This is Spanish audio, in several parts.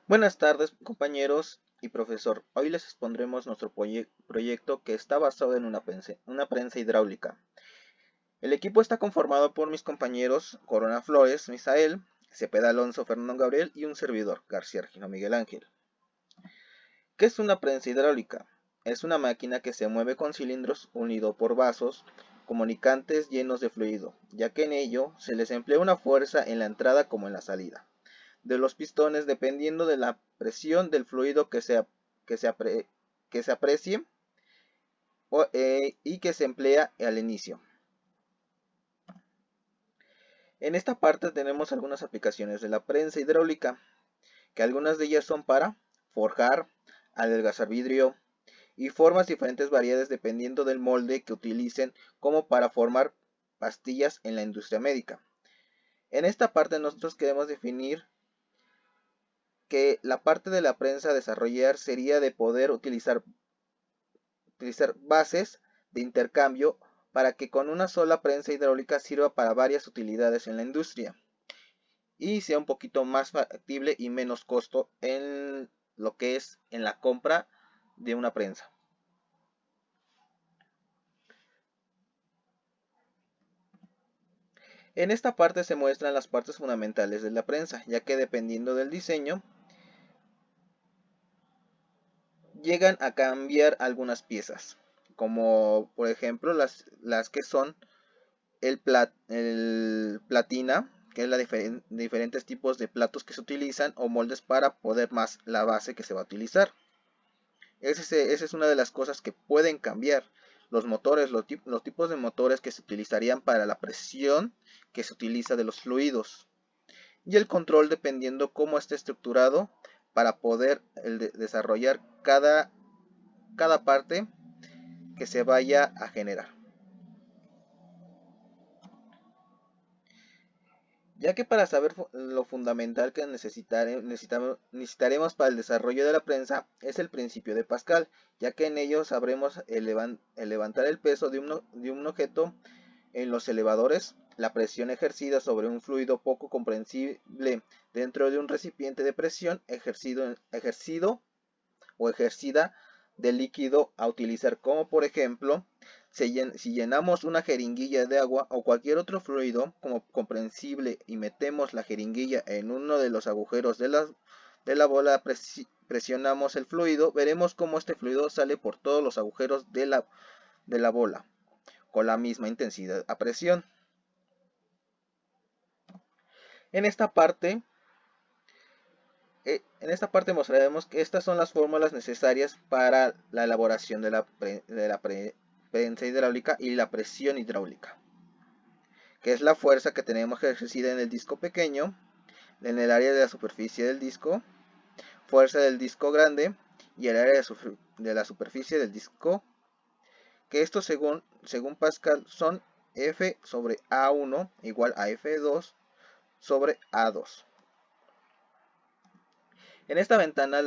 Buenas tardes, compañeros y profesor. Hoy les expondremos nuestro proyecto que está basado en una prensa hidráulica. El equipo está conformado por mis compañeros Corona Flores, Misael, Cepeda Alonso, Fernando Gabriel y un servidor, García Argino Miguel Ángel. ¿Qué es una prensa hidráulica? Es una máquina que se mueve con cilindros unidos por vasos comunicantes llenos de fluido, ya que en ello se les emplea una fuerza en la entrada como en la salida de los pistones dependiendo de la presión del fluido que se, apre, que se aprecie y que se emplea al inicio. En esta parte tenemos algunas aplicaciones de la prensa hidráulica, que algunas de ellas son para forjar, adelgazar vidrio y formas diferentes variedades dependiendo del molde que utilicen, como para formar pastillas en la industria médica. En esta parte nosotros queremos definir que la parte de la prensa a desarrollar sería de poder utilizar bases de intercambio para que con una sola prensa hidráulica sirva para varias utilidades en la industria y sea un poquito más factible y menos costo en lo que es en la compra de una prensa. En esta parte se muestran las partes fundamentales de la prensa, ya que dependiendo del diseño llegan a cambiar algunas piezas, como por ejemplo las que son el platina, que es la diferentes tipos de platos que se utilizan o moldes para poder más la base que se va a utilizar. Esa es una de las cosas que pueden cambiar. Los motores, los tipos de motores que se utilizarían para la presión que se utiliza de los fluidos. Y el control dependiendo cómo esté estructurado para poder desarrollar cada parte que se vaya a generar. Ya que para saber lo fundamental que necesitaremos para el desarrollo de la prensa es el principio de Pascal, ya que en ello sabremos levantar el peso de un objeto en los elevadores, la presión ejercida sobre un fluido poco comprensible dentro de un recipiente de presión ejercido o ejercida de líquido a utilizar, como por ejemplo si llenamos una jeringuilla de agua o cualquier otro fluido como comprensible y metemos la jeringuilla en uno de los agujeros de la bola, presionamos el fluido, veremos cómo este fluido sale por todos los agujeros de la bola con la misma intensidad a presión. En esta parte mostraremos que estas son las fórmulas necesarias para la elaboración de la prensa hidráulica y la presión hidráulica, que es la fuerza que tenemos ejercida en el disco pequeño, en el área de la superficie del disco, fuerza del disco grande y el área de la superficie del disco, que esto según Pascal son F sobre A1 igual a F2 sobre A2. En esta ventana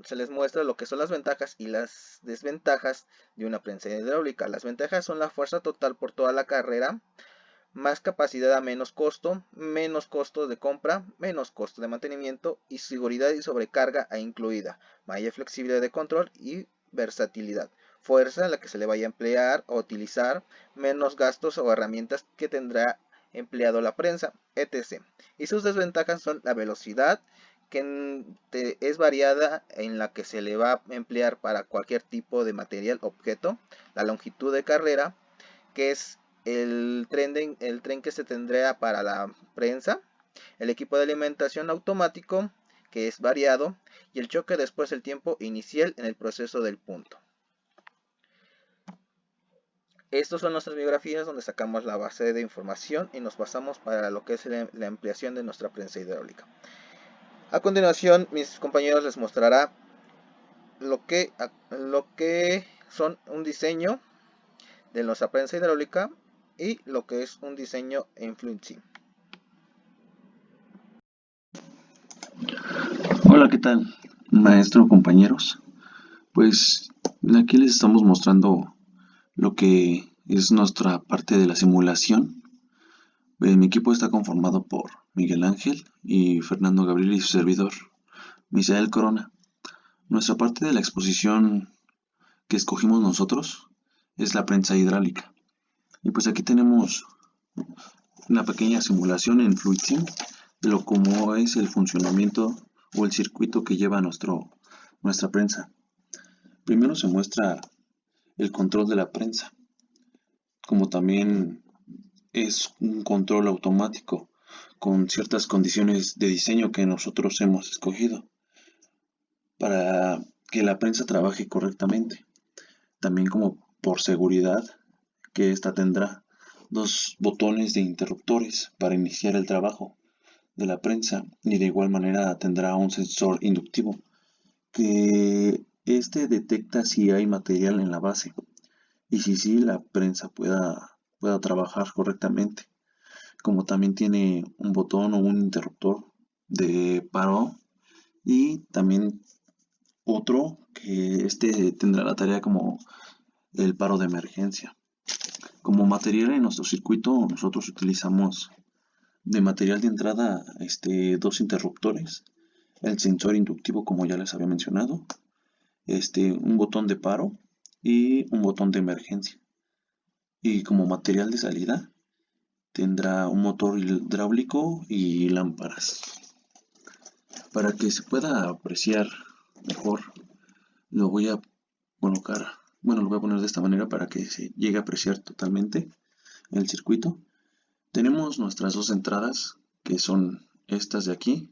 se les muestra lo que son las ventajas y las desventajas de una prensa hidráulica. Las ventajas son la fuerza total por toda la carrera, más capacidad a menos costo de compra, menos costo de mantenimiento y seguridad y sobrecarga incluida, mayor flexibilidad de control y versatilidad. Fuerza en la que se le vaya a emplear o utilizar, menos gastos o herramientas que tendrá empleado la prensa, etc. Y sus desventajas son la velocidad, que es variada en la que se le va a emplear para cualquier tipo de material objeto, la longitud de carrera, que es el tren que se tendría para la prensa, el equipo de alimentación automático, que es variado, y el choque después del tiempo inicial en el proceso del punto. Estas son nuestras biografías donde sacamos la base de información y nos basamos para lo que es la ampliación de nuestra prensa hidráulica. A continuación, mis compañeros les mostrará lo que son un diseño de nuestra prensa hidráulica y lo que es un diseño en FluentSim. Hola, ¿qué tal, maestro, compañeros? Pues aquí les estamos mostrando lo que es nuestra parte de la simulación. Mi equipo está conformado por Miguel Ángel y Fernando Gabriel y su servidor. Misael Corona. Nuestra parte de la exposición que escogimos nosotros es la prensa hidráulica. Y pues aquí tenemos una pequeña simulación en FluidSim de lo como es el funcionamiento o el circuito que lleva nuestra prensa. Primero se muestra el control de la prensa, como también es un control automático con ciertas condiciones de diseño que nosotros hemos escogido para que la prensa trabaje correctamente. También como por seguridad que ésta tendrá dos botones de interruptores para iniciar el trabajo de la prensa y de igual manera tendrá un sensor inductivo que este detecta si hay material en la base y si sí la prensa pueda trabajar correctamente. Como también tiene un botón o un interruptor de paro y también otro que este tendrá la tarea como el paro de emergencia. Como material en nuestro circuito nosotros utilizamos de material de entrada dos interruptores, el sensor inductivo como ya les había mencionado, un botón de paro y un botón de emergencia. Y como material de salida tendrá un motor hidráulico y lámparas. Para que se pueda apreciar mejor, lo voy a colocar, bueno, lo voy a poner de esta manera para que se llegue a apreciar totalmente el circuito. Tenemos nuestras dos entradas, que son estas de aquí,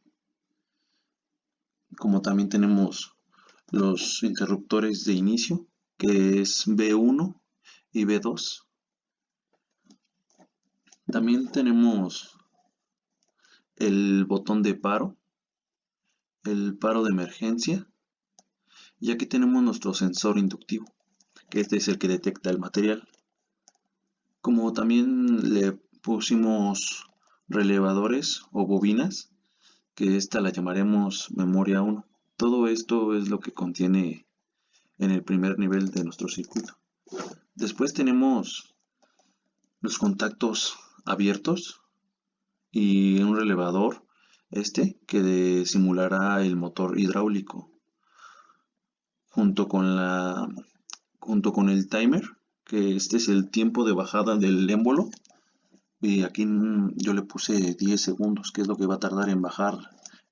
como también tenemos los interruptores de inicio, que es B1 y B2. También tenemos el botón de paro, el paro de emergencia, y aquí tenemos nuestro sensor inductivo, que este es el que detecta el material. Como también le pusimos relevadores o bobinas, que esta la llamaremos memoria 1. Todo esto es lo que contiene en el primer nivel de nuestro circuito. Después tenemos los contactos abiertos y un relevador que simulará el motor hidráulico junto con el timer, que este es el tiempo de bajada del émbolo, y aquí yo le puse 10 segundos, que es lo que va a tardar en bajar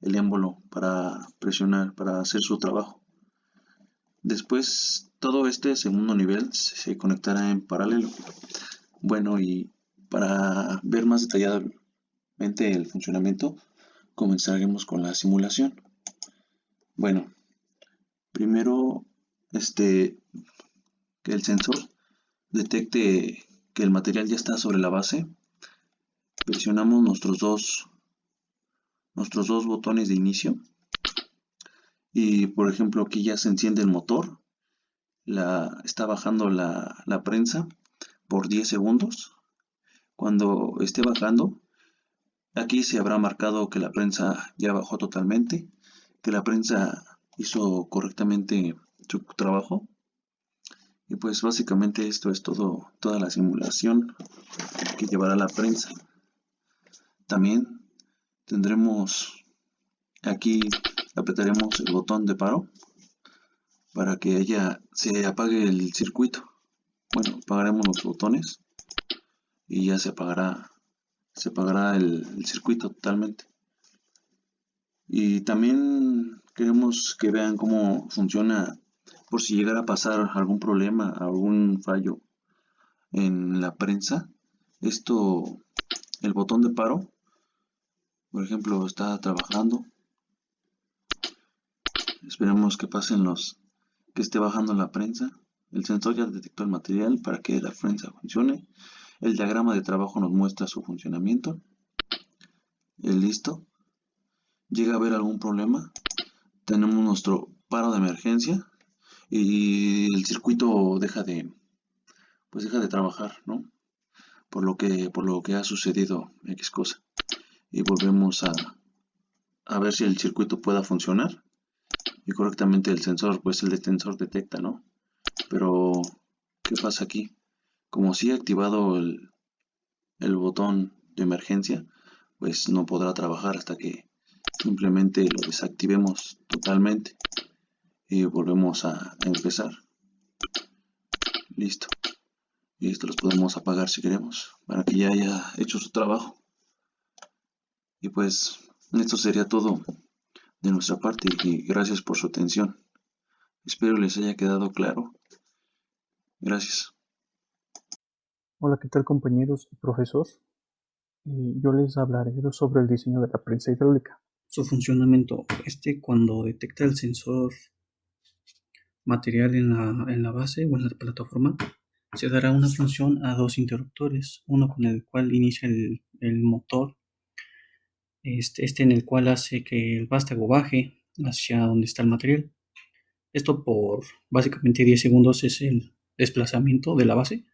el émbolo para presionar, para hacer su trabajo. Después todo este segundo nivel se conectará en paralelo. Bueno, y para ver más detalladamente el funcionamiento, comenzaremos con la simulación. Bueno, primero que el sensor detecte que el material ya está sobre la base, presionamos nuestros dos botones de inicio y por ejemplo aquí ya se enciende el motor, está bajando la prensa por 10 segundos. Cuando esté bajando, aquí se habrá marcado que la prensa ya bajó totalmente, que la prensa hizo correctamente su trabajo. Y pues básicamente esto es toda la simulación que llevará la prensa. También tendremos aquí, apretaremos el botón de paro para que se apague el circuito. Bueno, apagaremos los botones y ya se apagará el circuito totalmente. Y también queremos que vean cómo funciona por si llegara a pasar algún problema, algún fallo en la prensa. El botón de paro, por ejemplo, está trabajando. Esperemos que que esté bajando la prensa. El sensor ya detectó el material para que la prensa funcione. El diagrama de trabajo nos muestra su funcionamiento. Listo. Llega a haber algún problema, tenemos nuestro paro de emergencia y el circuito deja de trabajar, ¿no? Por lo que ha sucedido X cosa. Y volvemos a ver si el circuito pueda funcionar. Y correctamente el sensor, pues el sensor detecta, ¿no? Pero, ¿qué pasa aquí? Como si he activado el botón de emergencia, pues no podrá trabajar hasta que simplemente lo desactivemos totalmente y volvemos a empezar. Listo. Y esto los podemos apagar si queremos, para que ya haya hecho su trabajo. Y pues esto sería todo de nuestra parte y gracias por su atención. Espero les haya quedado claro. Gracias. Hola, ¿qué tal compañeros y profesor? Yo les hablaré sobre el diseño de la prensa hidráulica. Su funcionamiento, cuando detecta el sensor material en la base o en la plataforma, se dará una función a dos interruptores, uno con el cual inicia el motor, en el cual hace que el vástago baje hacia donde está el material. Esto por básicamente 10 segundos es el desplazamiento de la base.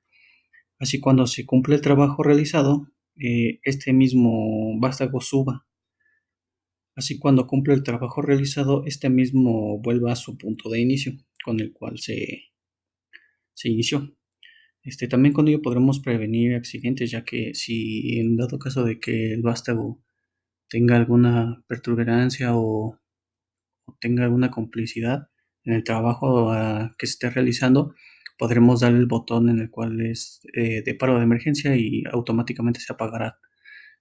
Así cuando se cumple el trabajo realizado, este mismo vástago suba. Así cuando cumple el trabajo realizado, este mismo vuelva a su punto de inicio, con el cual se inició. También con ello podremos prevenir accidentes, ya que si en dado caso de que el vástago tenga alguna pertuberancia o tenga alguna complicidad en el trabajo que se esté realizando, podremos darle el botón en el cual es de paro de emergencia y automáticamente se apagará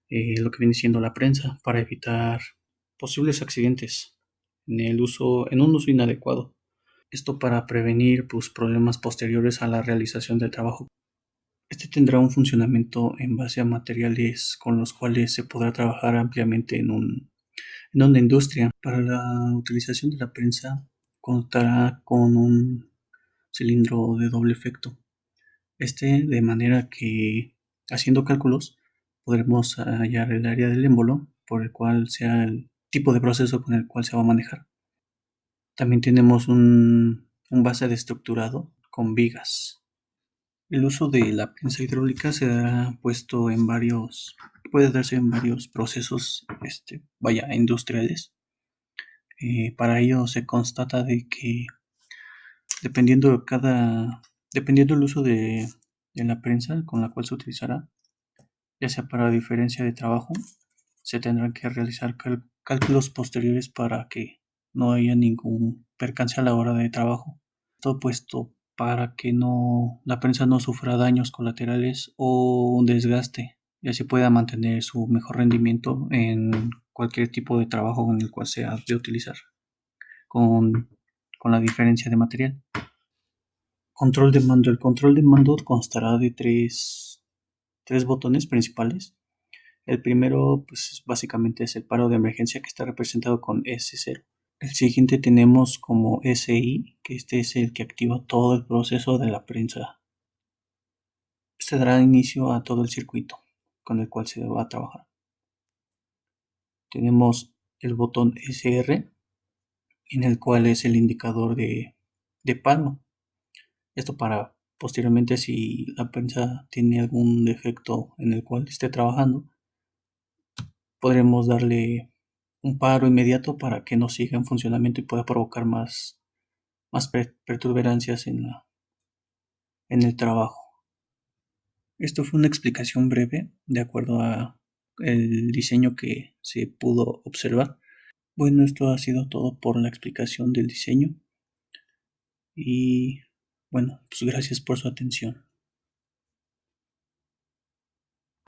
lo que viene siendo la prensa para evitar posibles accidentes en un uso inadecuado. Esto para prevenir pues, problemas posteriores a la realización del trabajo. Tendrá un funcionamiento en base a materiales con los cuales se podrá trabajar ampliamente en una industria. Para la utilización de la prensa contará con un cilindro de doble efecto. De manera que, haciendo cálculos, podremos hallar el área del émbolo por el cual sea el tipo de proceso con el cual se va a manejar. También tenemos un base de estructurado con vigas. El uso de la prensa hidráulica puede darse en varios procesos, industriales. Para ello se constata de que dependiendo dependiendo del uso de la prensa con la cual se utilizará, ya sea para diferencia de trabajo, se tendrán que realizar cálculos posteriores para que no haya ningún percance a la hora de trabajo. Todo puesto para que la prensa no sufra daños colaterales o un desgaste y así pueda mantener su mejor rendimiento en cualquier tipo de trabajo en el cual sea de utilizar, con, con la diferencia de material. Control de mando. El control de mando constará de tres botones principales. El primero, pues básicamente es el paro de emergencia que está representado con S0. El siguiente tenemos como SI, que es el que activa todo el proceso de la prensa. Dará inicio a todo el circuito con el cual se va a trabajar. Tenemos el botón SR, en el cual es el indicador de paro. Esto para posteriormente, si la prensa tiene algún defecto en el cual esté trabajando, podremos darle un paro inmediato para que no siga en funcionamiento y pueda provocar más perturberancias en el trabajo. Esto fue una explicación breve de acuerdo a el diseño que se pudo observar. Bueno, esto ha sido todo por la explicación del diseño y bueno, pues gracias por su atención.